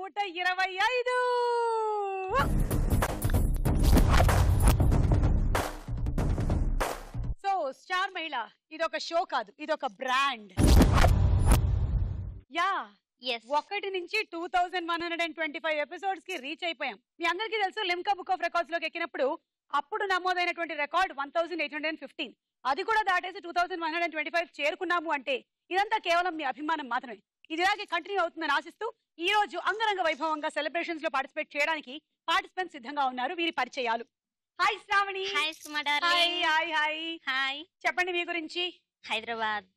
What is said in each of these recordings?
125. So star మహిళ ఇదొక show కాదు, ఇదొక బ్రాండ్. యా ఒకటి నుంచి 2125 ఎపిసోడ్స్ కి రీచ్ అయిపోయాం. మీ అందరికీ తెలుసు లిమ్కా బుక్ ఆఫ్ రికార్డ్స్ లోకి ఎక్కినప్పుడు అప్పుడు నమోదైనటువంటి రికార్డ్ 1815. అది కూడా దాటేసి 2125 చేరుకున్నాము అంటే ఇదంతా కేవలం మీ అభిమానం మాత్రమే. ఇది ఇలాగే కంటిన్యూ అవుతుందని ఆశిస్తూ ఈ రోజు అంగరంగ వైభవంగా సెలబ్రేషన్స్ లో పార్టిసిపేట్ చేయడానికి పార్టిసిపెంట్స్ సిద్ధంగా ఉన్నారు. వీరి పరిచయాలు. హాయ్ శ్రావణి. హాయ్ సుమా డార్లింగ్. Hi hi hi. చెప్పండి మీ గురించి. హైదరాబాద్,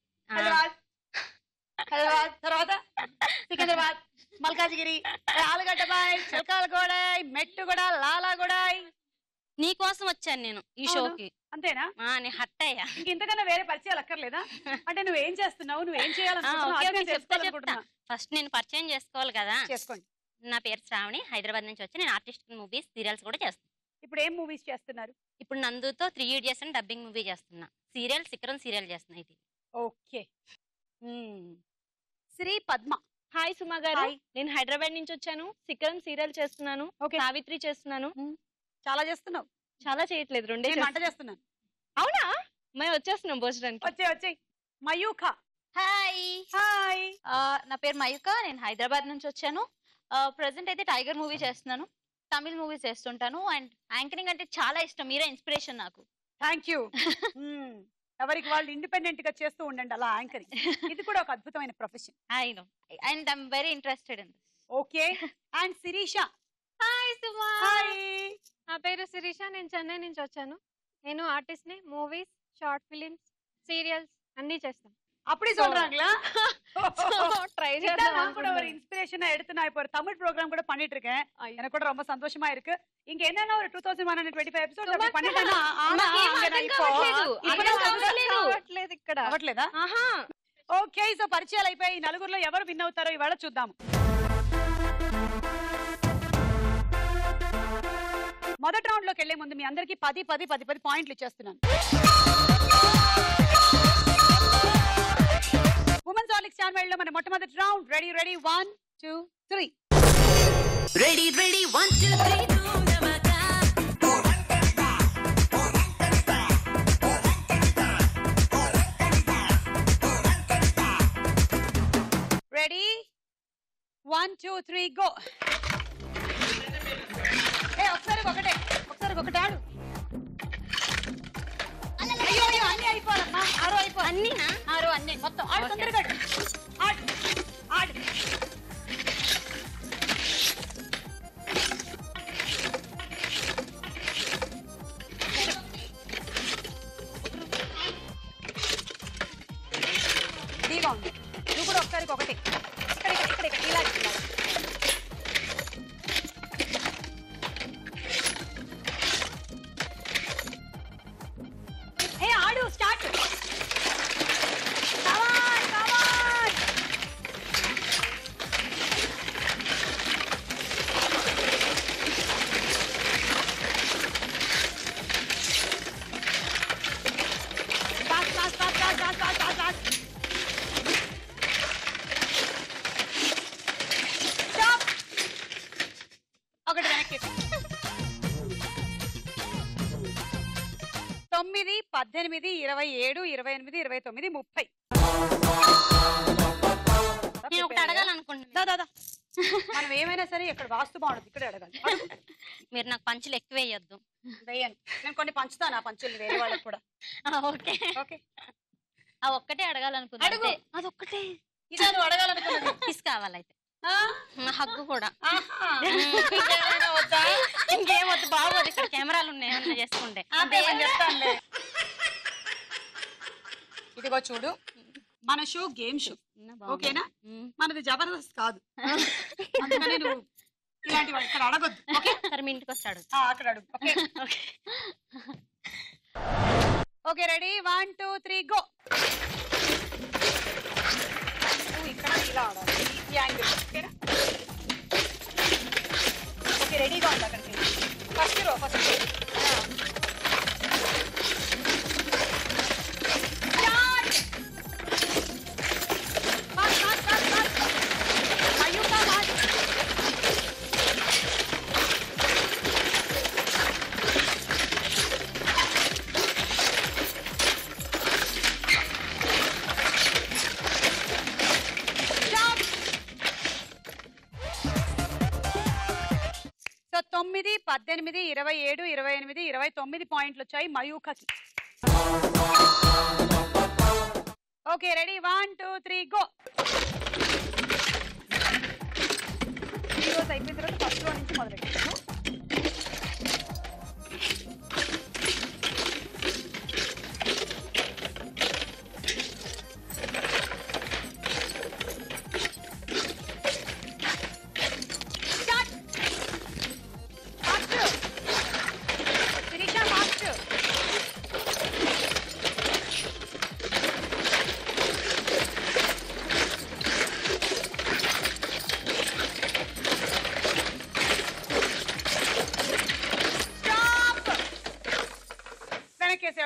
తర్వాత సికింద్రాబాద్, మల్కాజిగిరి, ఆలగడ్డబాయ్, చిలకాలగూడాయ్, మెట్టుగూడ, లాలాగూడాయ్. నీ కోసం వచ్చాను నేను ఈ షోకి. అంతేనా? నేను హట్ అయ్యా. ఇంతకన్నా వేరే పరిచయాలు అక్కర్లేదా? అంటే నువ్వేం చేస్తున్నావు, నువ్వేం చేయాలనుకుంటున్నావు? ఫస్ట్ నేను పరిచయం చేసుకోవాలి కదా. చేసుకోండి. నా పేరు శ్రావణి, హైదరాబాద్ నుంచి వచ్చి నేను ఆర్టిస్ట్ మూవీస్, సీరియల్స్ కూడా చేస్తాను. ఇప్పుడు ఏం మూవీస్ చేస్తున్నారు? ఇప్పుడు నందుతో 3 Idiots అని డబ్బింగ్ మూవీ చేస్తున్నా. సీరియల్ శిఖరం సీరియల్ చేస్తున్నా. ఇది ఓకే. శ్రీ పద్మ. హాయ్ సుమా గారు, నేను హైదరాబాద్ నుంచి వచ్చాను. శిఖరం సీరియల్ చేస్తున్నాను, సావిత్రి చేస్తున్నాను. చాలా చేస్తున్నావు. చాలా చేయట్లేదు, రెండే వంట చేస్తున్నాను. అవునా? మేము వచ్చేస్తున్నాం భోజనానికి. వచ్చే మయూఖ. Hi hi. నా పేరు మయూఖ, నేను హైదరాబాద్ నుంచి వచ్చాను. ప్రెసెంట్ అయితే టైగర్ మూవీ చేస్తున్నాను, తమిళ్ మూవీ చేస్తుంటాను. అండ్ యాంకరింగ్ అంటే చాలా ఇష్టం, మీరే ఇన్స్పిరేషన్ నాకు. Thank you. ఎవరికి వాళ్ళు ఇండిపెండెంట్ గా చేస్తూ ఉండండి అలా యాంకరింగ్. ఇది కూడా ఒక అద్భుతమైన profession. I know and I'm very interested in this. Okay. And Sirisha. Hi Suma. Hi. నా పేరు శిరీష, నేను చెన్నై నుంచి వచ్చాను. నేను ఆర్టిస్ట్ ని, మూవీస్, షార్ట్ ఫిలిమ్స్, సీరియల్స్ అన్ని చేస్తాను. அப்படி சொல்றாங்களா? ட்ரை செய்யலாம். நான் கூட ஒரு இன்ஸ்பிரேஷனா எடுத்து நான் இப்போ ஒரு தமிழ் ப்ரோகிராம் கூட பண்ணிட்டு இருக்கேன். எனக்கு கூட ரொம்ப சந்தோஷமா இருக்கு. இங்க என்னன்னா ஒரு 2125 எபிசோட்ஸ் அப்படி பண்ணிட்டேனா ஆனா அங்க நான் இப்போ అవ్వట్లేదు ఇక్కడ. అవ్వట్లేదా? ఓకే. సో పరిచయాలు అయిపోయి నలుగురులో ఎవరు విన్ అవుతారో ఇవాళ చూద్దాం. మొదటి రౌండ్ లోకి వెళ్లే ముందు మీ అందరికి 10 పాయింట్లు ఇచ్చేస్తున్నాను. ఉమెన్స్ ఆలిక్స్ ఛానల్ లో మన మొట్టమొదటి రౌండ్. రెడీ 1 2 3. రెడీ 1 2 3 ధూమ్‌ధమాకా. Ready 1 2 3 go. ఒకసారి ఒకటే ఆడు. అయ్యో అన్ని అయిపోవాలమ్మా. 6 అయిపోవాలి. అన్నీనా? 6 అన్ని మొత్తం ఆడు. తొందరగా ఆడు. రెడీగా ఉంది. నువ్వు కూడా ఒకటి. ఇక్కడ ఇలా ఆడు. స్టార్ట్. ఒకటి వెనక్కి. 9 18 27 28 29 30. నేను ఒకటి అడగాలనుకుంటున్నా. మనం ఏమైనా సరే ఇక్కడ వాస్తు బాగుండదు, ఇక్కడే అడగాలి. మీరు నాకు పంచులు ఎక్కువ వేయొద్దు. వేయను. నేను కొన్ని పంచుతాను, ఆ పంచులు వేరే వాళ్ళకి కూడా. Okay okay. ఆ ఒక్కటే అడగాలనుకున్నా. అడుగు. అదొక్కటే. ఇదే నువ్వు అడగాలనుకున్నది. కిస్ కావాలైతే. హగ్గు కూడా. ఇంకేం వద్దు, బాగోదు. ఇక్కడ కెమెరాలు ఉన్నాయి, ఏమన్నా చేసుకుంటే. చెప్తానులే. ఇదిగో చూడు, మన షో గేమ్ షో, ఓకేనా? మనది జబర్దస్త్ కాదు. అందుకని నువ్వు ఇలాంటివి ఇక్కడ అడగొద్దు. ఓకే? సరే మీ ఇంటికి వస్తాడు, అక్కడ అడుగు. ఓకే. Ready 1 2 3 go. ఇక్కడ ఇలా ఆడాలి, ఈ యాంగిల్. ఓకేనా? ఓకే. రెడీగా ఉంది. అక్కడికి ఫస్ట్ రో. 18, 27, 28, 29 పాయింట్లు వచ్చాయి మయూఖకి. Okay ready 1 2 3 go. వీడియోస్ అయిపోయిన తర్వాత ఫస్ట్ రో నుంచి మొదలెట్టాను.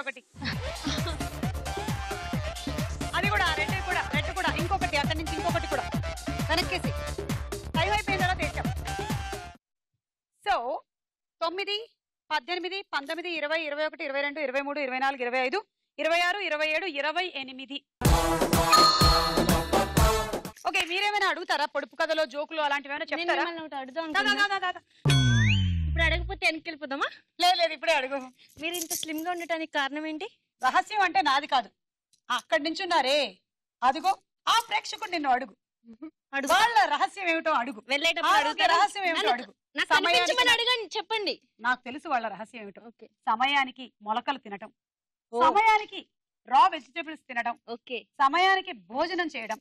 ఒకటి అది కూడా రెడ్ కూడా ఇంకొకటి అక్కడి నుంచి ఇంకొకటి కూడా వెనక్కేసి టైం అయిపోయిన తర్వాత వేసాం. సో 9, 18, 19, 20, 21, 22, 23, 24, 25, 26, 27, 28. ఓకే మీరేమైనా అడుగుతారా? పొడుపు కథలో జోకులు అలాంటివి ఏమైనా చెప్తారా? ఇప్పుడు అడగకపోతే వెనక్కి వెళ్ళిపోదామా? లేదు ఇప్పుడే అడుగు. మీరు ఇంత స్లిమ్ గా ఉండటానికి కారణం ఏంటి? రహస్యం అంటే నాది కాదు, అక్కడి నుంచి ఉన్నారే అడుగు. ఆ ప్రేక్షకుడు నిన్ను అడుగు, వాళ్ళ రహస్యం ఏమిటో అడుగు. రహస్యం ఏమిటో అడుగు. అడగండి, చెప్పండి. నాకు తెలుసు వాళ్ళ రహస్యం ఏమిటో. సమయానికి మొలకలు తినటం, సమయానికి రా వెజిటేబుల్స్ తినడం, సమయానికి భోజనం చేయడం,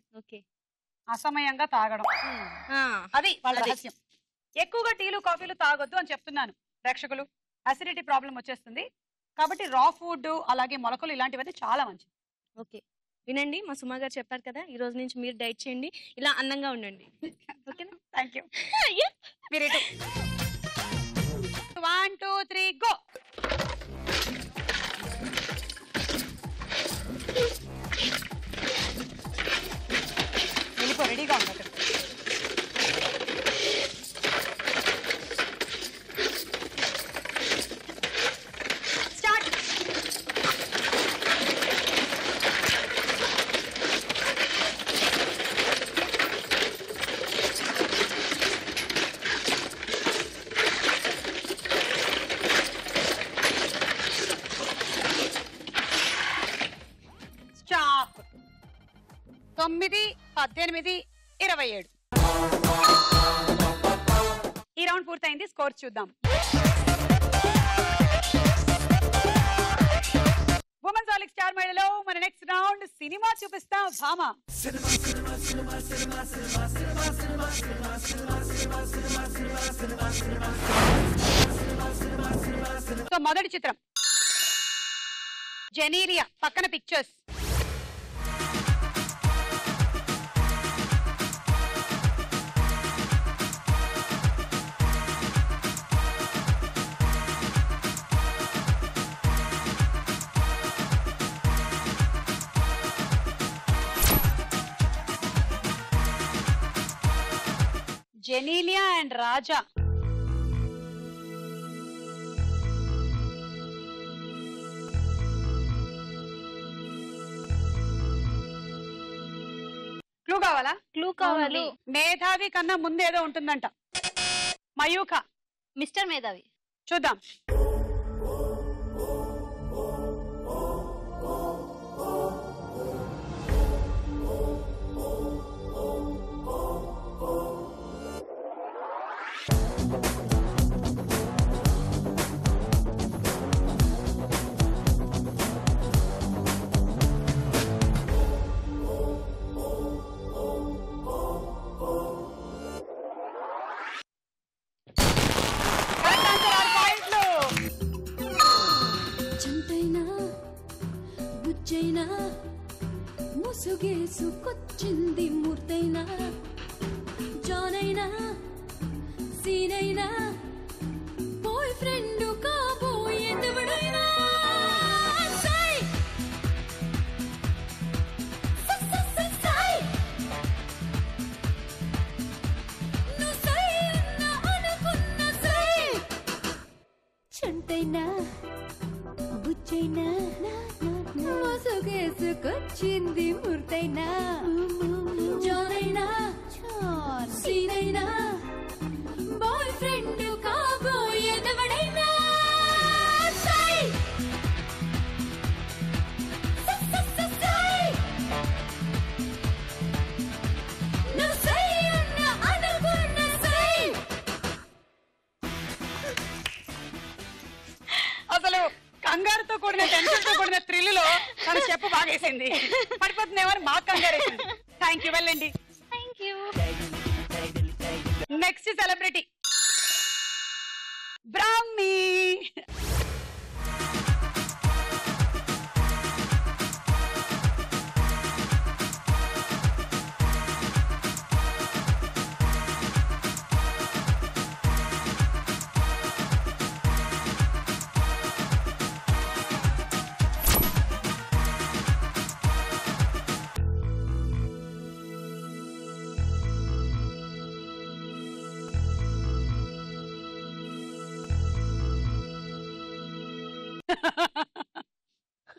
అసమయంగా తాగడం, అది వాళ్ళ రహస్యం. ఎక్కువగా టీలు కాఫీలు తాగొద్దు అని చెప్తున్నాను ప్రేక్షకులు. అసిడిటీ ప్రాబ్లం వచ్చేస్తుంది కాబట్టి రా ఫుడ్ అలాగే మొలకలు ఇలాంటివన్నీ చాలా మంచిది. ఓకే వినండి, మా సుమా గారు చెప్పారు కదా, ఈ రోజు నుంచి మీరు డైట్ చేయండి, ఇలా అందంగా ఉండండి. ఓకేనా? Thank you. మీరు 1 2 3 గో. వెళ్ళిపో, రెడీగా ఉంది. స్టాప్. 9, 18, 27. ఈ రౌండ్ పూర్తయింది. స్కోర్ చూద్దాం. ఉమెన్స్ ఆలిక్ స్టార్ మహిళలో మన నెక్స్ట్ రౌండ్ సినిమా చూపిస్తాం. భామ సో మొదటి చిత్రం జెనీలియా, పక్కన pictures. Genelia and Raja. Clue కావాలా? క్లూ కావాలి. మేధావి కన్నా ముందేదో ఉంటుందంట. మయూఖ. మిస్టర్ మేధావి. చూద్దాం. ముసుగేసుకొచ్చింది మూర్తైనా, జానైనా సీనైనా, బాయ్ ఫ్రెండ్ కాబోయేదెవడైనా. చంటైనా బుచ్చైనా, మోసుగేసుకొచ్చింది మూర్తైనా, జానైనా సీనైనా, బాయ్ ఫ్రెండ్ కాబోయేదెవడైనా. పడిన థ్రిల్ లో తన చెప్పు బాగేసింది. పడిపోతుందేమో అని మాకు కంగారేసింది. థ్యాంక్ యూ, వెళ్ళండి. Thank you. Next celebrity Brahmi.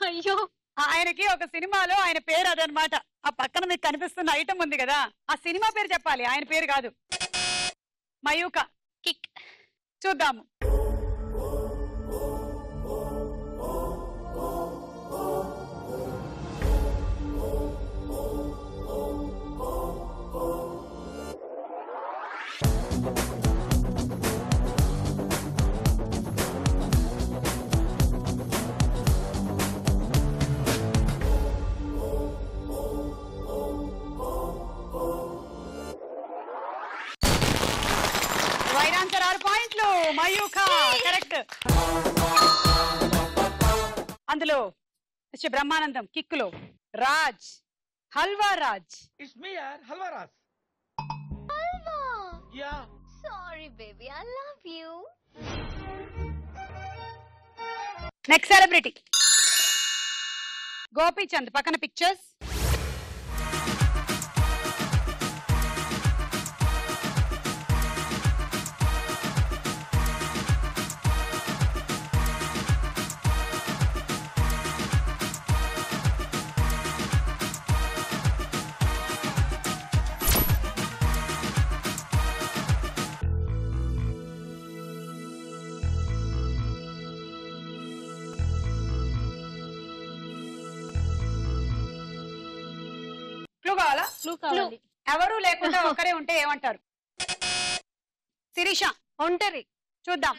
అయ్యో, ఆయనకి ఒక సినిమాలో ఆయన పేరు అదనమాట. ఆ పక్కన మీకు కనిపిస్తున్న ఐటమ్ ఉంది కదా, ఆ సినిమా పేరు చెప్పాలి, ఆయన పేరు కాదు. మయూక. కిక్. చూద్దాము. రైట్ ఆన్సర్, 6 పాయింట్లు. మయూక కరెక్ట్. అందులో మిస్టర్ బ్రహ్మానందం కిక్కులో Raj, Halwa Raj. It's me, yaar. Halwa Ras. Halwa. Yeah. Sorry baby, I love you. Next celebrity Gopichand. పక్కన పిక్చర్స్. క్లూ కావాలా? క్లూ కావాలి. ఎవరు లేకుండా ఒకరే ఉంటే ఏమంటారు? శిరీష. ఒంటరి. చూద్దాం.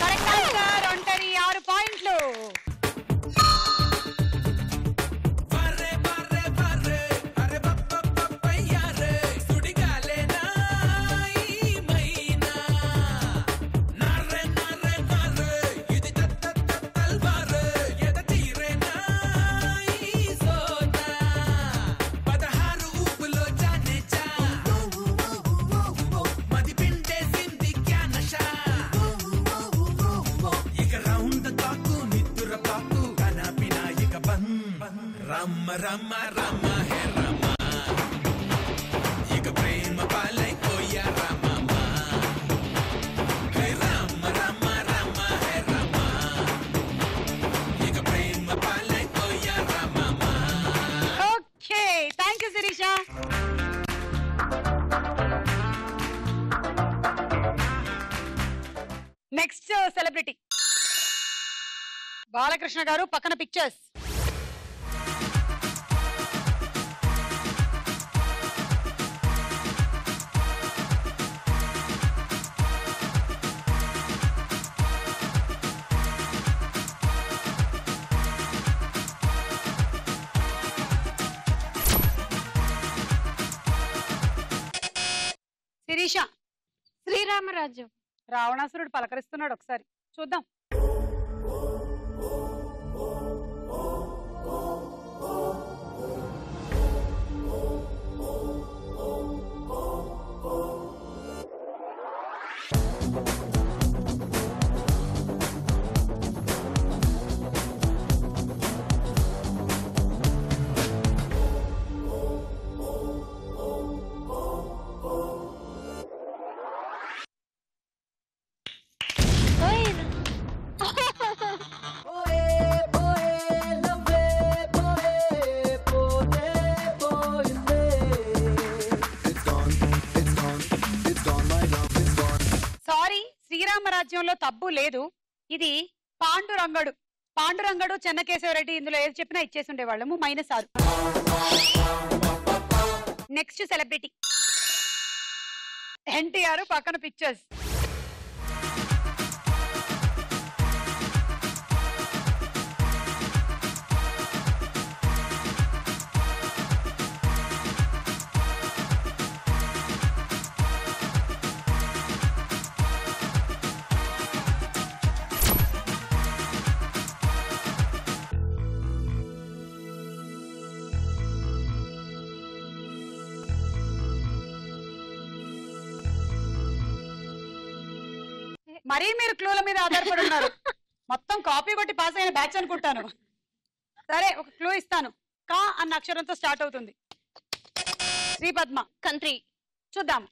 కరెక్ట్ ఆన్సర్, ఒంటరి. 6 పాయింట్లు. రమ్మ రమ్మ రమ్మ హే రమ్మ ఇక ప్రేమ పాలైపోయా రమ్మ హే రమ్మ రమ్మ రమ్మ హే రమ్మ ఇక ప్రేమ పాలైపోయా రమ్మ. Okay, thank you Sirisha. Next celebrity Balakrishna garu. పక్కన పిక్చర్స్. శిరీష. శ్రీరామరాజ్యం. రావణాసురుడు పలకరిస్తున్నాడు, ఒకసారి చూద్దాం. రాజ్యంలో తబ్బు లేదు. ఇది పాండురంగడు. పాండురంగడు, చెన్నకేశవరెడ్డి ఇందులో ఏది చెప్పినా ఇచ్చేసి ఉండేవాళ్ళము. -6. నెక్స్ట్ సెలబ్రిటీ ఎన్టీఆర్, పక్కన పిక్చర్స్. మరీ మీరు క్లూల మీద ఆధారపడి ఉన్నారు. మొత్తం కాపీ కొట్టి పాస్ అయిన బ్యాచ్ అనుకుంటాను. సరే, ఒక క్లూ ఇస్తాను. కా అన్న అక్షరంతో స్టార్ట్ అవుతుంది. శ్రీపద్మ. కంత్రి. చూద్దాం.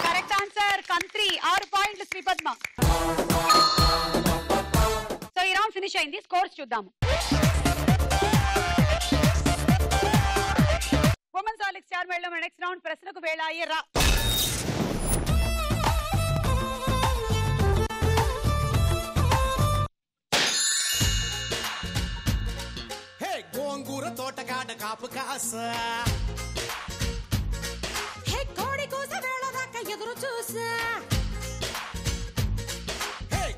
Correct answer కంత్రి. 6 పాయింట్లు శ్రీపద్మ. సో ఈ రౌండ్ ఫినిష్ అయింది. స్కోర్స్ చూద్దాము. ఉమెన్స్ ఆలిక్ స్టార్ మేళలో మన నెక్స్ట్ రౌండ్ ప్రశ్నకు వేళ అయ్యరా. గోంగూర తోటకాడ కాపు కాస కోడి కూస వేళ దాకా ఎదురు చూసా.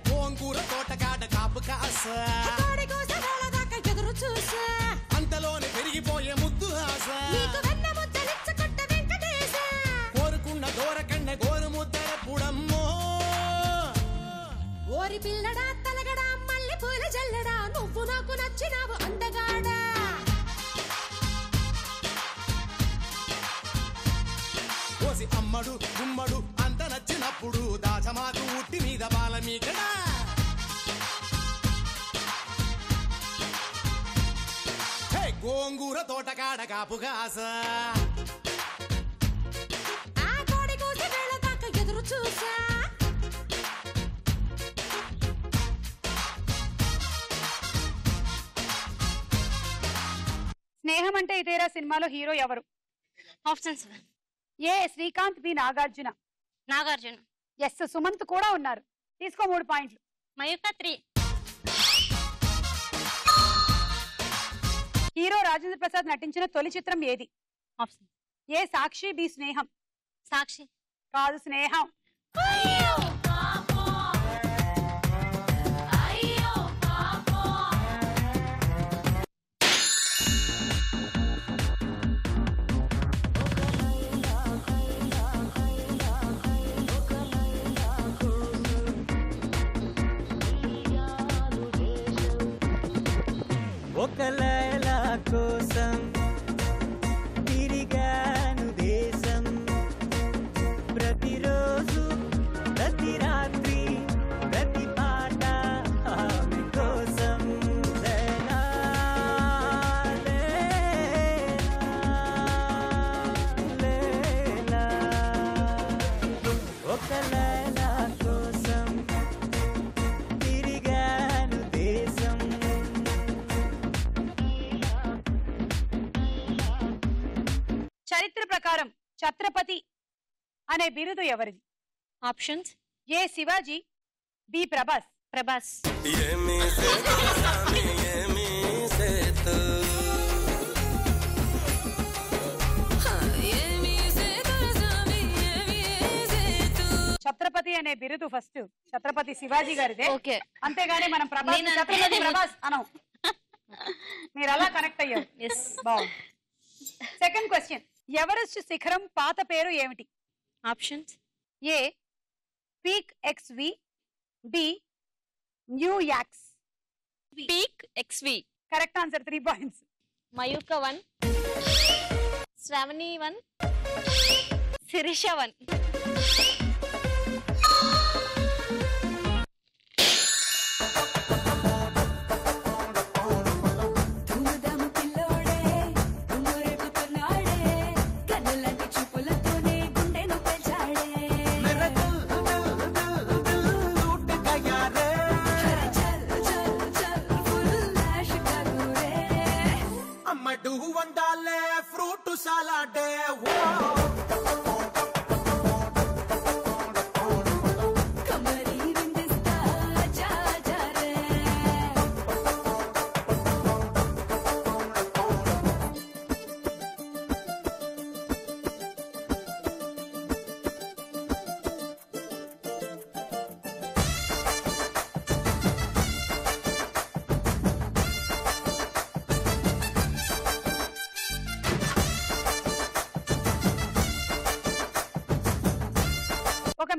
గోంగూర తోటకాడ కాపు కాస కోడి కూస వేళ దాకా ఎదురు చూసా. అంతలోనే పెరిగిపోయే ముద్దు ఆశ. నీకు వెన్న ముద్దలిచ్చుకుంట వెంకటేశ. కోరుకున్న దూరకండ గోరు ముద్దర పుడమ్మో. ఓరి పిల్లడా తలగడా మల్లె పూల జల్లడా నువ్వు నాకు నచ్చినావు అందగాడా. కోసి అమ్మడు గుమ్మడు అంత నచ్చినప్పుడు దాచమాకు ఉట్టి మీద బాల మీకడా. గోంగూర తోటకాడ కాపు కాస ఆ కోడి కూస వేళ దాకా ఎదురు చూసా. స్నేహం అంటే ఇదేరా సినిమాలో హీరో ఎవరు? ఆప్షన్స్. ఏ శ్రీకాంత్, బి నాగార్జున. నాగార్జున. ఎస్ సుమంత్ కూడా ఉన్నారు. తీసుకో 3 పాయింట్లు. మయూక 3. హీరో రాజేంద్ర ప్రసాద్ నటించిన తొలి చిత్రం ఏది? ఆప్షన్. ఏ సాక్షి, బి స్నేహం. సాక్షి. కాదు, స్నేహం. ఒక లైలా కోసం తిరిగాను దేశం. ప్రతిరోజు ప్రతి రాత్రి ప్రతి పాట ఆమె కోసం. లైలా, లైలా, ఒక లైలా కోసం తిరిగాను దేశం. చరిత్ర ప్రకారం ఛత్రపతి అనే బిరుదు ఎవరిది? ఆప్షన్స్. ఏ శివాజీ, బి ప్రభాస్. ప్రభాస్. ఛత్రపతి అనే బిరుదు ఫస్ట్ ఛత్రపతి శివాజీ గారిదే. ఓకే. అంతేగాని మనం ప్రభాస్ ఛత్రపతి ప్రభాస్ అనం. మీరు అలా కనెక్ట్ అయ్యారు. బాగుంది. Second question. ఎవరెస్ట్ శిఖరం పాత పేరు ఏమిటి? Options. A peak XV, b new యాక్స్. Peak XV. Correct answer. 3 points. Mayukha 1, Shravani 1, Sirisha 1.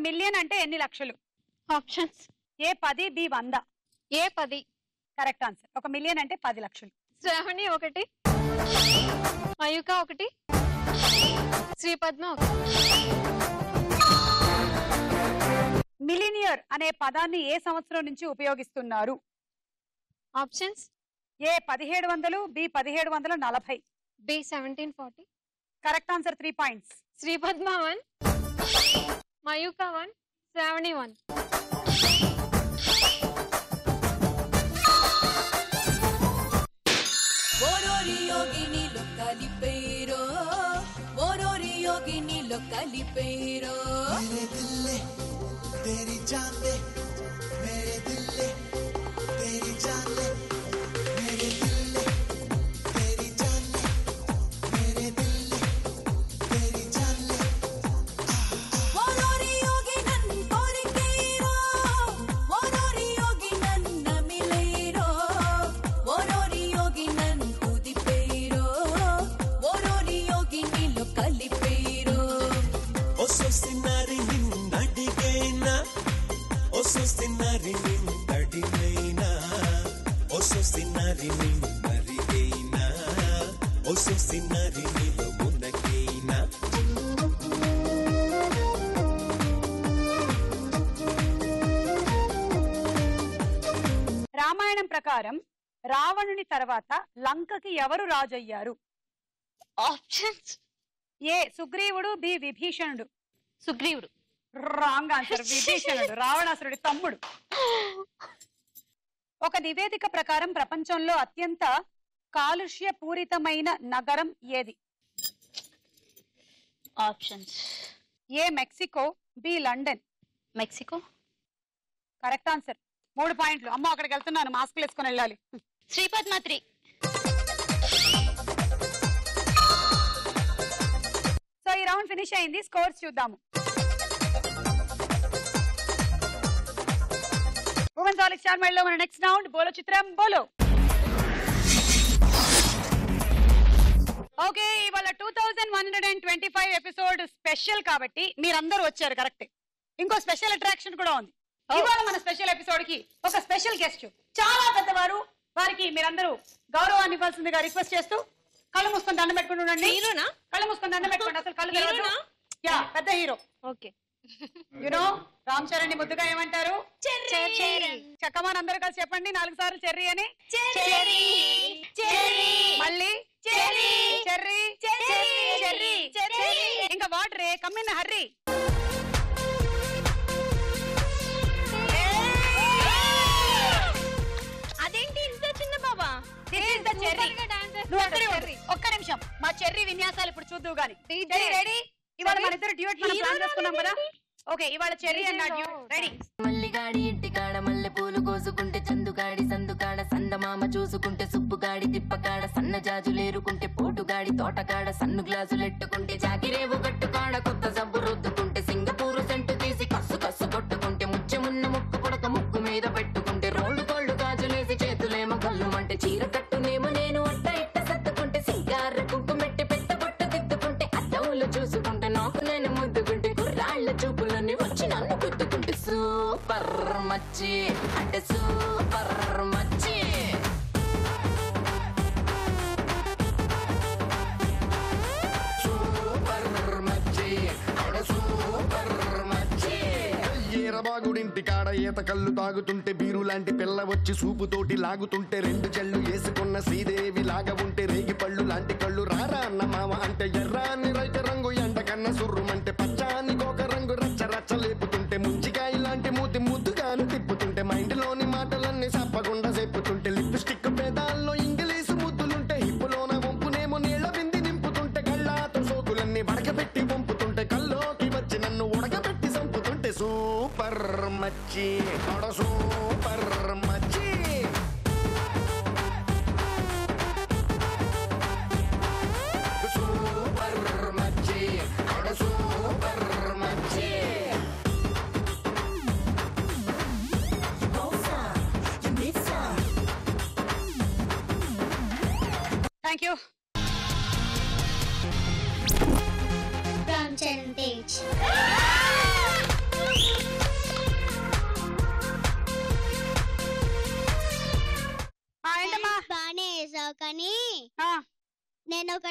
Million అంటే ఎన్ని లక్షలు? Options A10 B100. A10. Correct answer. 1 million అంటే 10 లక్షలు. శ్రావణి 1, మయూక 1, శ్రీపద్మ 1. మిలినియర్ అనే పదాన్ని ఏ సంవత్సరం నుంచి ఉపయోగిస్తున్నారు? Options A1700, B1740. B1740. Correct answer. 3 points. Sripadma 1, Mayukha 1, Shravani 1. ఓరోరి యోగినిలో కలిపేరో, ఓరోరి యోగినిలో కలిపేరో. मेरे दिल तेरी जान ले, मेरे दिल तेरी जान ले, मेरे दिल तेरी जान ले, मेरे दिल तेरी जान ले. ఓరోరి యోగి నన్ను కోరికేరో, ఓరోరి యోగి నన్ను మిలేరో, ఓరోరి యోగి నన్ను కుదిపేరో, ఓరోరి యోగి నీలో కలిపేరో. O sostinari ninnadigeina, o sostinari ninnadigeina, o sostinari ninnadigeina, o sostinari nilogunageina. Ramayanam ప్రకారం రావణుని తర్వాత లంకకి ఎవరు రాజయ్యారు? ఆప్షన్స్ A సుగ్రీవుడు, B విభీషణుడు. సుగ్రీవుడు. Wrong answer. విభీషణుడు రావణాసురుడి తమ్ముడు. ఒక నివేదిక ప్రకారం ప్రపంచంలో అత్యంత కాలుష్య పూరితమైన నగరం ఏది? Options A Mexico, B London. Mexico. Correct answer. 3 పాయింట్లు. అమ్మ అక్కడికి వెళ్తున్నాను, మాస్కులు వేసుకొని వెళ్ళాలి. శ్రీపద్మ 3. సో ఈ రౌండ్ ఫినిష్ అయింది. స్కోర్స్ చూద్దాము. ఉమెన్స్ ఆలిక్స్ చార్మైల్ లో మన నెక్స్ట్ రౌండ్ బోలో చిత్రం బోలో. ఓకే, ఇవాళ 2125 ఎపిసోడ్ స్పెషల్ కాబట్టి మీరందరూ వచ్చారు. కరెక్ట్. ఇంకో స్పెషల్ అట్రాక్షన్ కూడా ఉంది. ఇవాళ మన స్పెషల్ ఎపిసోడ్ కి ఒక స్పెషల్ గెస్ట్, చాలా పెద్దవారు. వారికి మీరందరూ గౌరవాన్ని ఇవ్వాల్సిందిగా రిక్వెస్ట్ చేస్తూ కళ్ళు మూసుకొని దండం పెట్టుకుని ఉండండి. హీరోనా? కళ్ళు మూసుకొని దండం పెట్టుకోండి. అసలు కళ్ళు తెరవద్దు. యా, పెద్ద hero. Okay. You know Ram Charan ని ముద్దుగా ఏమంటారు? చక్కమాన్ అందరూ కలిసి చెప్పండి 4 సార్లు చెర్రీ అని. మళ్ళీ చెర్రీ. ఇంకా వాటరే కమ్మిన హర్రీ. అదేంటి ఇంత చిన్న బాబా? ఒక్క నిమిషం, మా చెర్రీ విన్యాసాలు ఇప్పుడు చూద్దు గాని. రెడీ? ఇవాళ మన ఇద్దరు డ్యూట్ మనం ప్లాన్ చేసుకున్నాం కదా. ఓకే, ఇవాళ చెర్రీ అన్న డ్యూట్. రెడీ? మల్లిగాడి ఇంటికాడ మల్లె పూలు కోసుకుంటే, చందుగాడి సందుకాడ సందమామ చూసుకుంటే, సుబ్బుగాడి తిప్పకాడ సన్న జాజులేరుకుంటే, పోటుగాడి తోటకాడ సన్ను గ్లాసులెట్టుకుంటే, జాకిరేవు కట్టుకాడ కొత్త సబ్బు రుద్దుకుంటే, సింగపూరు సెంటు తీసి కస్సు కస్సు కొట్టుకుంటే, ముచ్చెమున్న ముక్కు కొడక ముక్కు మీద పెట్టుకుంటే, రోడ్డు కోళ్ళు గాజులేసి చేతులేమో కళ్ళుమంటే, చీర కట్టునేమో నేను అట్ట ఇట్ట సత్తుకుంటే, సింగార కుంకుమెట్టి పెద్ద బొట్టు దిద్దుకుంటే, అద్దవులు చూసుకుంటే నాకు నేను ముద్దుకుంటే, కుర్రాళ్ళ చూపులని వచ్చి నన్ను గుద్దుకుంటే, సూపర్ మచ్చి అంటే సూపర్ మచ్చి. ఈరబాగుడింటి కాడ ఈత కళ్ళు తాగుతుంటే, బీరు లాంటి పిల్ల వచ్చి సూపుతోటి లాగుతుంటే, 2 చెళ్ళు వేసుకున్న శ్రీదేవి లాగా ఉంటే, రేగి పళ్ళు లాంటి కళ్ళు రారా అన్న మామ అంటే, ఎర్రాని రైత రంగు ఎండ కన్న సుర్రుమంటే, పచ్చాని కోక రంగు రచ్చ రచ్చ లేపుతుంటే, ముంచికాయ లాంటి మూతి ముద్దుగాను తిప్పుతుంటే, మైండ్లోని మాటలన్నీ చెప్పకుండా చెప్పుతుంటే, లిప్స్టిక్ పేదాల్లో ఇంగ్లీషు ముద్దులుంటే, హిప్పులోన వంపునేమో నీళ్ళ బింది నింపుతుంటే, కళ్ళాతో సోకులన్నీ వడకబెట్టి వంపుతుంటే, కల్లోకి వచ్చి నన్ను ఉడకబెట్టి చంపుతుంటే, సూపర్ మచ్చి ఆడ సూపర్ మచ్చి. సూపర్ మచ్చి ఆడ సూపర్ మచ్చి. Thank you. Ram Charan Page.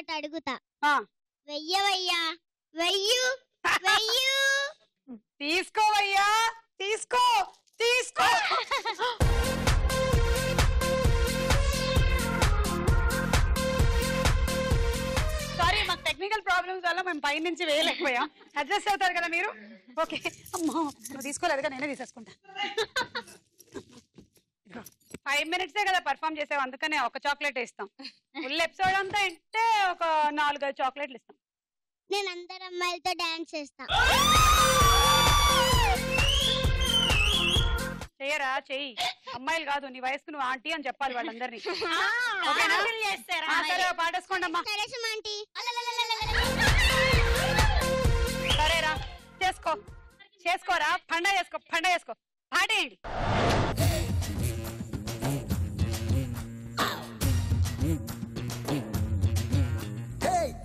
ఒకటి అడుగుతా ఆ, వెయ్యవయ్యా వెయ్యు వెయ్యు తీసుకోవయ్యా తీసుకో తీసుకో. సారీ, మాకు టెక్నికల్ ప్రాబ్లమ్స్ వల్ల మేము పై నుంచి వేయలేకపోయాం. అడ్జస్ట్ అవుతారు కదా మీరు? ఓకే. అమ్మో, నువ్వు తీసుకోలేదుగా, నేనే తీసేసుకుంటా. 5 minutes కదా పర్ఫామ్ చేసావు, అందుకనే ఒక చాక్లెట్ ఇస్తాం. ఫుల్ ఎపిసోడ్ అంతా అంటే ఒక 4-5 చాక్లెట్లు ఇస్తాం. నేను అందరు అమ్మాయిలతో డాన్స్ చేస్తా. చెయ్యరా? చెయ్యి. అమ్మాయిలు కాదు, నీ వయసుకు నువ్వు ఆంటీ అని చెప్పాలి వాళ్ళందరినీ. సరే, పాటేసుకోండి అమ్మా. సరేరా, చేసుకో చేసుకోరా, పండగ చేసుకో పండగ చేసుకో. పాటేయండి.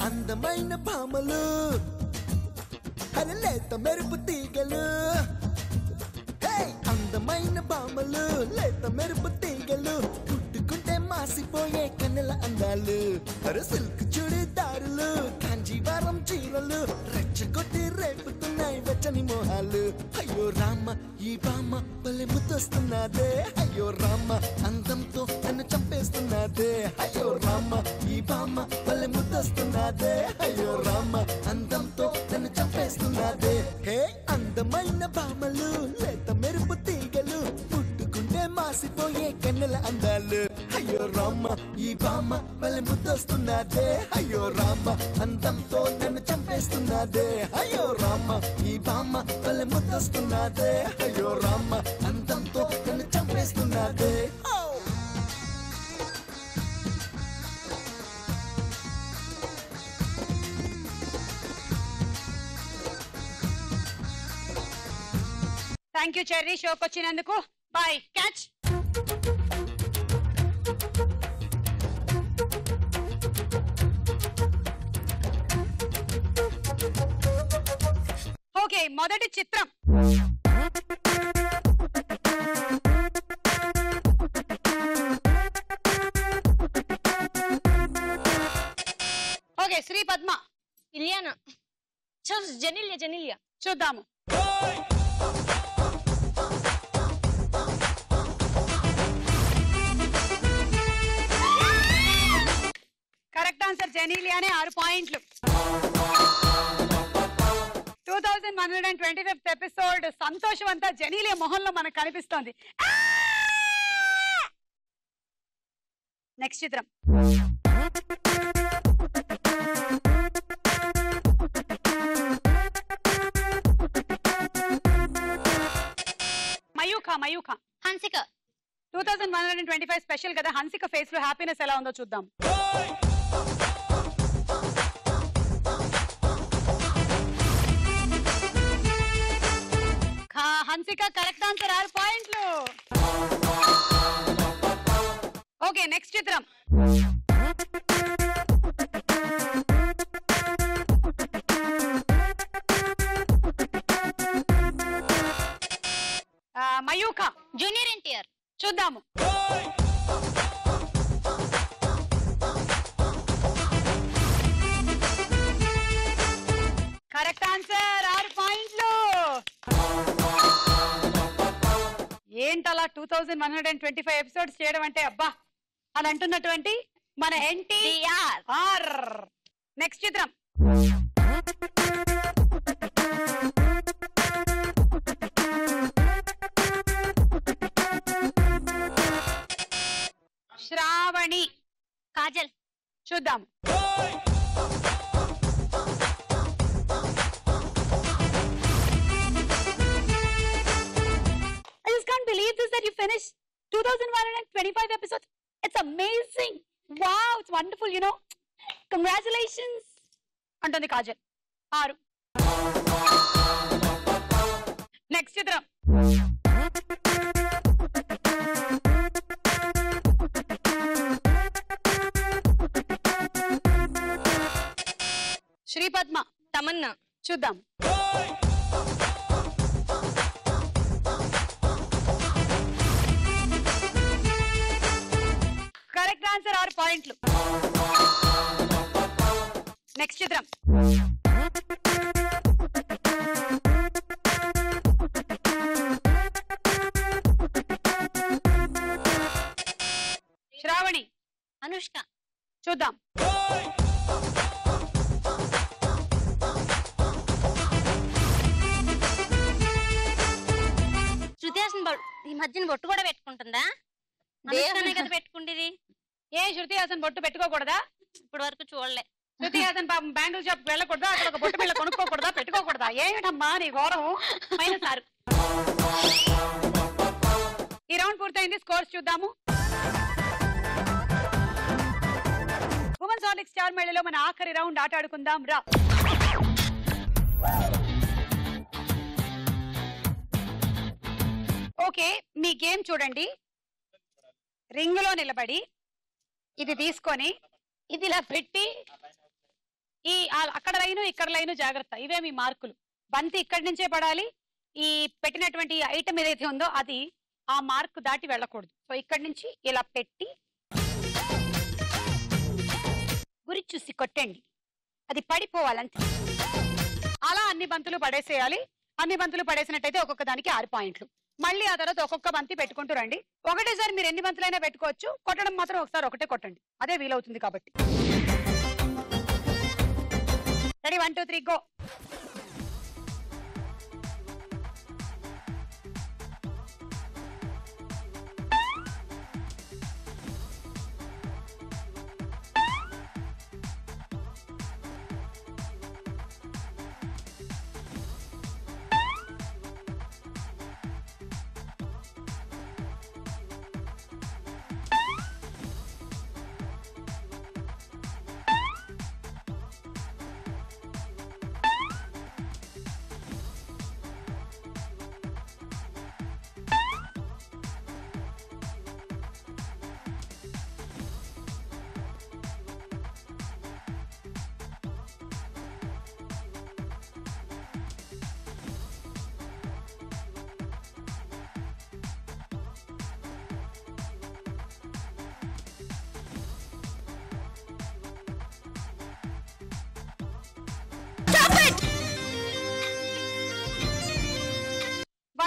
అందమైన భామలు అరే లేత మెరుపు తీగలు, అందమైన భామలు లేత మెరుపు తీగలు, పుట్టుకుంటే మాసిపోయే కన్నెల అందాలు, అరే సిల్క్ చుడిదారులు కాంజీవరం చీరలు, రెచ్చగొట్టి రేపుతున్నాయి వెచ్చని మోహాలు. అయ్యో రామ ఈ బామ్మ భలే ముద్దొస్తున్నదే, అయ్యో రామ అందంతో నన్ను చంపేస్తున్నదే, అయ్యో రామ ఈ బామ్మ భలే ముద్దొస్తున్నదే, అయ్యో రామ అందంతో నన్ను చంపేస్తున్నదే. హే అందమైన భామలు లేత మెరుపు తీగలు, పుట్టుకుంటే మాసిపోయే కన్నెల అందాలు, అయ్యో రామ ఈ బామ్మ భలే ముద్దొస్తున్నదే, అయ్యో రామ అందంతో నన్ను చంపేస్తున్నదే, అయ్యో రామ ఈ బామ్మ భలే ముద్దొస్తున్నదే, అయ్యో రామ అందంతో నన్ను చంపేస్తున్నదే. థ్యాంక్ యూ చెర్రీ, షోకి వచ్చినందుకు. బాయ్. క్యాచ్. ఓకే, మొదటి చిత్రం. ఓకే, శ్రీ పద్మ. ఇలియానా. జెనిలియా జెనిలియా. చూద్దాము. Correct answer జెనీలియానే. 6 పాయింట్లు. 2125th ఎపిసోడ్ సంతోషం అంతా జెనీలియా మొహంలో మనకు కనిపిస్తోంది. నెక్స్ట్ చిత్రం. మయూఖ. మయూఖ. హన్సిక. 2125 స్పెషల్ కదా, హన్సిక ఫేస్ లో హ్యాపీనెస్ ఎలా ఉందో చూద్దాం. Hansika correct answer. 6 పాయింట్లు. ఓకే, నెక్స్ట్ చిత్రం. మయూఖ. జూనియర్ ఎన్టీఆర్. చూద్దాము. Correct answer. 6 పాయింట్లు. ఏంటలా 2125 ఎపిసోడ్స్ చేయడం అంటే అబ్బా అని అంటున్నటువంటి మన ఎన్టీఆర్. నెక్స్ట్ చిత్రం. శ్రావణి. కాజల్. చూద్దాం. I just can't believe this that you finished 2125 episodes. It's amazing. Wow, it's wonderful, you know. Congratulations. అంటుంది కాజల్. 6. నెక్స్ట్ చిత్రం. శ్రీ పద్మ. తమన్నా. చూద్దాం. Correct answer. 6 పాయింట్లు. శ్రావణి, అనుష్క. చూద్దాం. శృతి హాసన్ ఈ మధ్యన బొట్టు కూడా పెట్టుకుంటుందా? అనుష్కనే కదా పెట్టుకుంటేది. ఏ శృతి హాసన్ బొట్టు పెట్టుకోకూడదా? ఇప్పటి వరకు చూడలే. శృతి హాసన్ పాపం బ్యాంగిల్ షాప్ వెళ్ళకూడదా? అక్కడ ఒక బొట్టు బిళ్ళ కొనుక్కోకూడదా? పెట్టుకోకూడదా? ఏమిటమ్మా నీ ఘోరం? -6. ఈ రౌండ్ పూర్తయింది. స్కోర్స్ చూద్దాము. ఉమెన్స్ హార్లిక్స్ స్టార్ మేళలో మన ఆఖరి రౌండ్ ఆట ఆడుకుందాం రా. ఓకే, మీ గేమ్ చూడండి. రింగులో నిలబడి ఇది తీసుకొని ఇది ఇలా పెట్టి అక్కడ లైను ఇక్కడ లైను జాగ్రత్త. ఇవే మీ మార్కులు. బంతి ఇక్కడి నుంచే పడాలి. ఈ పెట్టినటువంటి ఐటమ్ ఏదైతే ఉందో అది ఆ మార్కు దాటి వెళ్ళకూడదు. సో ఇక్కడి నుంచి ఇలా పెట్టి గురి చూసి కొట్టండి. అది పడిపోవాలంతే. అలా అన్ని బంతులు పడేసేయాలి. అన్ని బంతులు పడేసినట్టయితే ఒక్కొక్క దానికి 6 పాయింట్లు. మళ్ళీ ఆ తర్వాత ఒక్కొక్క బంతి పెట్టుకుంటూ రండి. ఒకటేసారి మీరు ఎన్ని బంతులైనా పెట్టుకోవచ్చు. కొట్టడం మాత్రం ఒకసారి ఒకటే కొట్టండి. అదే వీలవుతుంది కాబట్టి. రెడీ? 1 2 3 గో.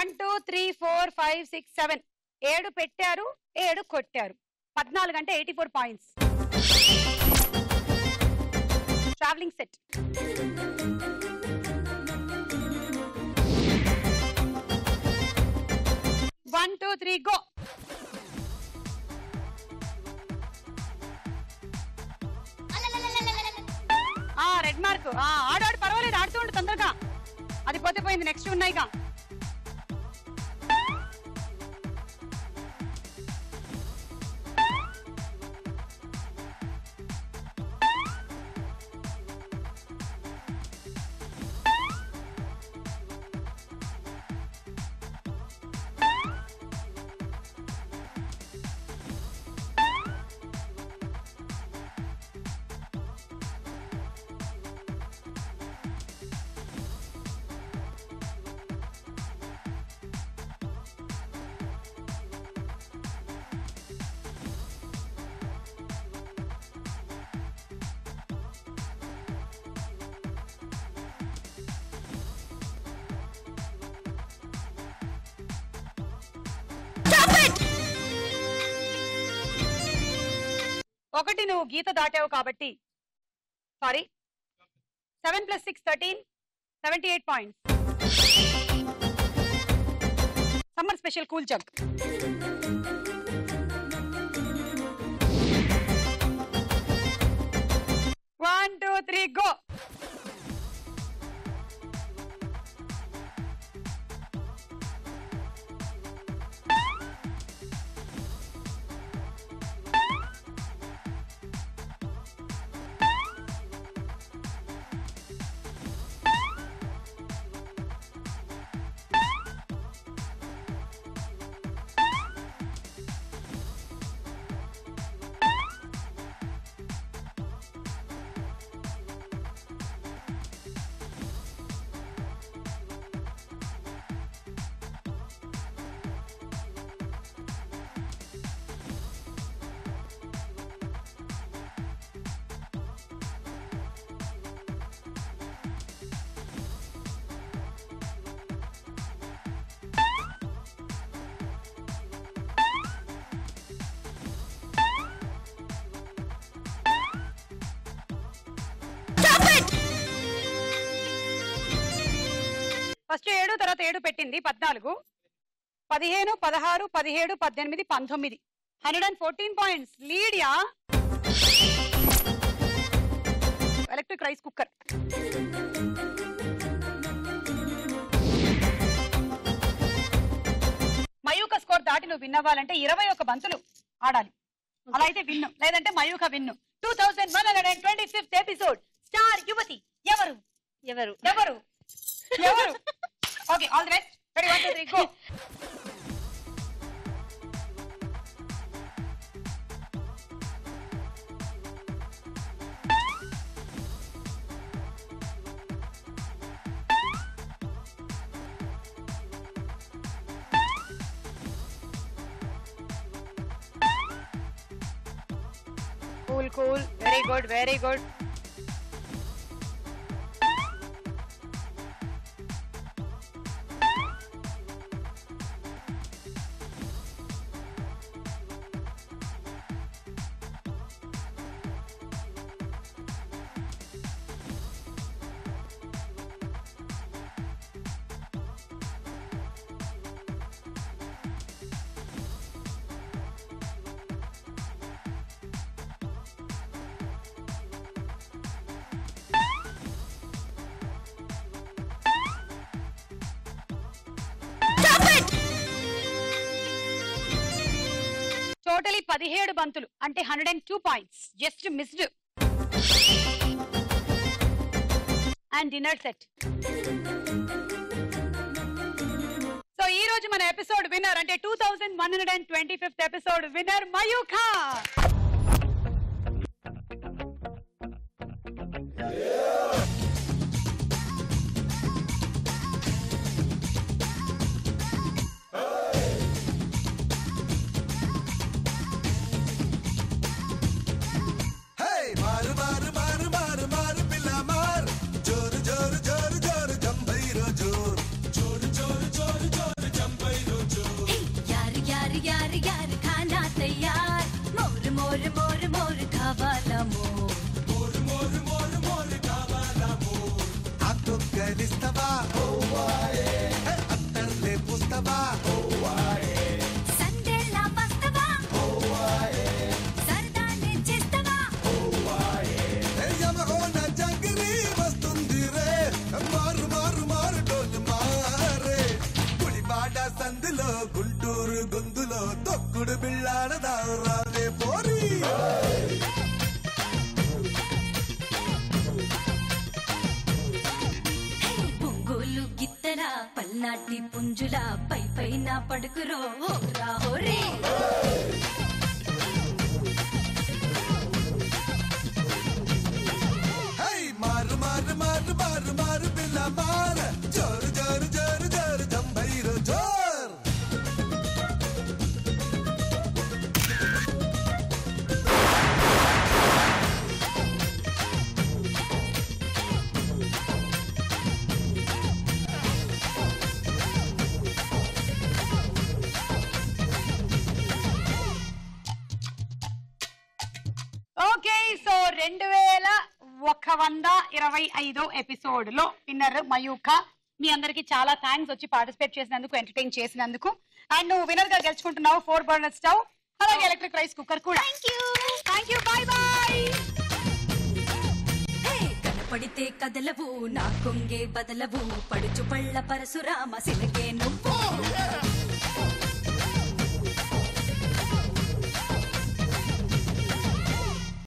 One, 2, 3, 4, 5, 6, 7. 7 పెట్టారు, 7 కొట్టారు. 14 అంటే 84 points. Travelling set. One, 2, 3 go. Red mark. ఆడాడు, పర్వాలేదు, ఆడుతూ ఉండు తొందరగా. అది పోతే పోయింది, నెక్స్ట్ ఉన్నాయిగా. ఒకటి నువ్వు గీత దాటావు కాబట్టి, sorry, 7 + 6 13, 78 points. Summer special cool jug. One, 2, 3 go. తర్వాత 7 పెట్టింది 14, 15, 16, 17, 18, 19. 114 పాయింట్స్ లీడ్ యా. Electric rice cooker. Mayukha score దాటి నువ్వు విన్ అవ్వాలంటే 21 బంతులు ఆడాలి. అలా అయితే విన్ను, లేదంటే మయూక విన్ను. 2125th ఎపిసోడ్ స్టార్ యువతి ఎవరు ఎవరు ఎవరు ఎవరు? Okay, all the best. 1 2 3 go. Cool. Very good, very good. Totally 17 బంతులు అంటే 102 points. Just missed. And dinner set. So ఈ రోజు మన ఎపిసోడ్ విన్నర్ అంటే 2125th episode winner Mayuka. Guntur గొంతులో తొక్కుడు బిళ్ళాడదావు రావే పోరి. పొంగోలు గిత్తర పల్నాటి పుంజుల పై పైన పడుకురో హోరా హోరే. మారు మారు మారు మారు మారు పిల్ల మార జోరు జోరు జోరు జోరు జంబైరో జోర్. ఓకే, సో 2125 ఎపిసోడ్ లో విన్నర్ మయూక. మీ అందరికి చాలా థ్యాంక్స్ వచ్చి పార్టిసిపేట్ చేసినందుకు, ఎంటర్టైన్ చేసినందుకు. అండ్ నువ్వు విన్నర్ గా గెలుచుకుంటున్నావు 4 బర్నర్ స్టవ్, అలాగే ఎలక్ట్రిక్ రైస్ కుక్కర్ కూడా. Thank you. By by. కనపడితే కదలవు నా కొంగే బదలవు పడుచు పళ్ళ పరశురామ సిలకే నువ్వు.